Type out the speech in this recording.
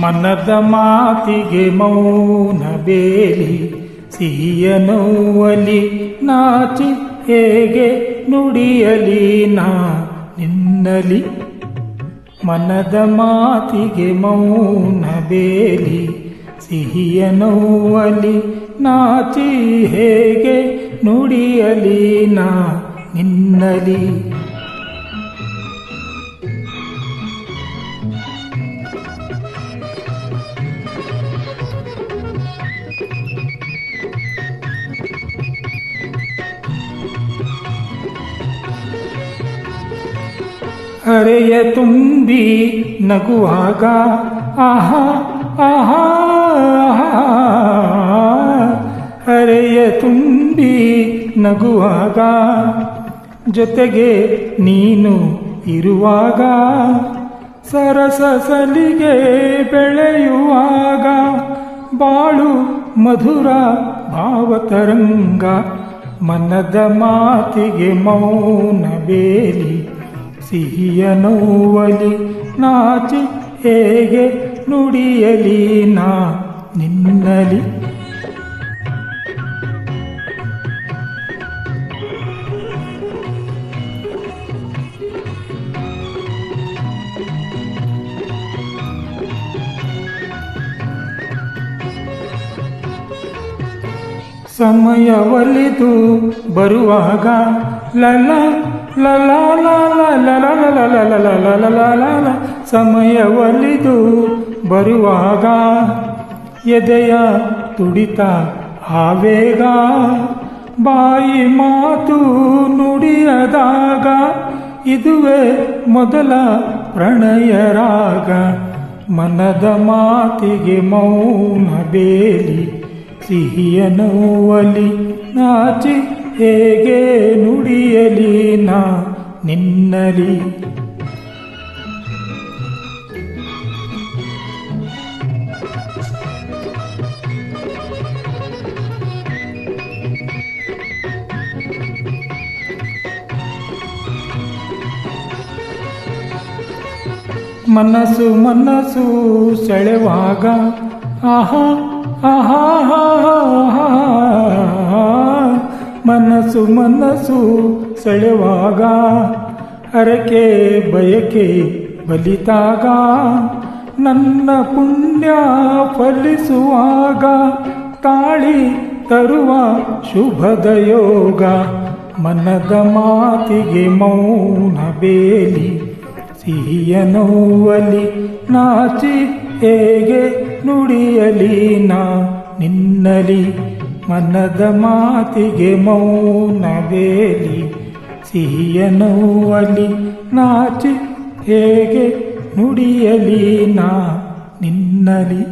ಮನದ ಮಾತಿಗೆ ಮೌನ ಬೇಲಿ, ಸಿಹಿಯ ನೋವಲಿ ನಾಚಿ ಹೇಗೆ ನುಡಿಯಲಿ ನಾ ನಿನ್ನಲಿ. ಮನದ ಮಾತಿಗೆ ಮೌನ ಬೇಲಿ, ಸಿಹಿಯ ನೋವಲಿ ನಾಚಿ ಹೇಗೆ ನುಡಿಯಲಿ ನಾ ನಿನ್ನಲಿ. ಹರೆಯ ತುಂಬಿ ನಗುವಾಗ ಆಹಾ ಆಹಾ, ಹರೆಯ ತುಂಬಿ ನಗುವಾಗ ಜೊತೆಗೆ ನೀನು ಇರುವಾಗ, ಸರಸ ಸಲಿಗೆ ಬೆಳೆಯುವಾಗ ಬಾಳು ಮಧುರ ಭಾವತರಂಗ. ಮನದ ಮಾತಿಗೆ ಮೌನ ಬೇಲಿ, ಸಿಹಿಯ ನೋವಲಿ ನಾಚಿ ಹೇಗೆ ನುಡಿಯಲಿ ನಾ ನಿನ್ನಲಿ. ಸಮಯ ಒಲಿದು ಬರುವಾಗ ಲಲ ಲಲ ಲಲ, ಸಮಯ ಒಲಿದು ಬರುವಾಗ ಎದೆಯ ತುಡಿತ ಆವೇಗ, ಬಾಯಿ ಮಾತು ನುಡಿಯದಾಗ ಇದುವೇ ಮೊದಲ ಪ್ರಣಯ ರಾಗ. ಮನದ ಮಾತಿಗೆ ಮೌನ ಬೇಲಿ, ಸಿಹಿಯ ನೋವಲಿ ನಾಚಿ ಹೇಗೆ ನುಡಿಯಲಿ ನಾ ನಿನ್ನಲಿ. ಮನಸ್ಸು ಮನಸ್ಸು ಸೆಳೆವಾಗ ಆಹಾ ಆಹಾ, ಮನಸ್ಸು ಮನಸ್ಸು ಸೆಳೆವಾಗ ಹರಕೆ ಬಯಕೆ ಬಲಿತಾಗ, ನನ್ನ ಪುಣ್ಯ ಫಲಿಸುವಾಗ ತಾಳಿ ತರುವ ಶುಭದ ಯೋಗ. ಮನದ ಮಾತಿಗೆ ಮೌನ ಬೇಲಿ, ಸಿಹಿಯ ನೋವಲಿ ನಾಚಿ ಹೇಗೆ ನುಡಿಯಲಿ ನಾ ನಿನ್ನಲಿ. ಮನದ ಮಾತಿಗೆ ಮೌನ ಬೇಲಿ, ಸಿಹಿಯ ನೋವಲಿ ನಾಚಿ ಹೇಗೆ ನುಡಿಯಲಿ ನಾ ನಿನ್ನಲಿ.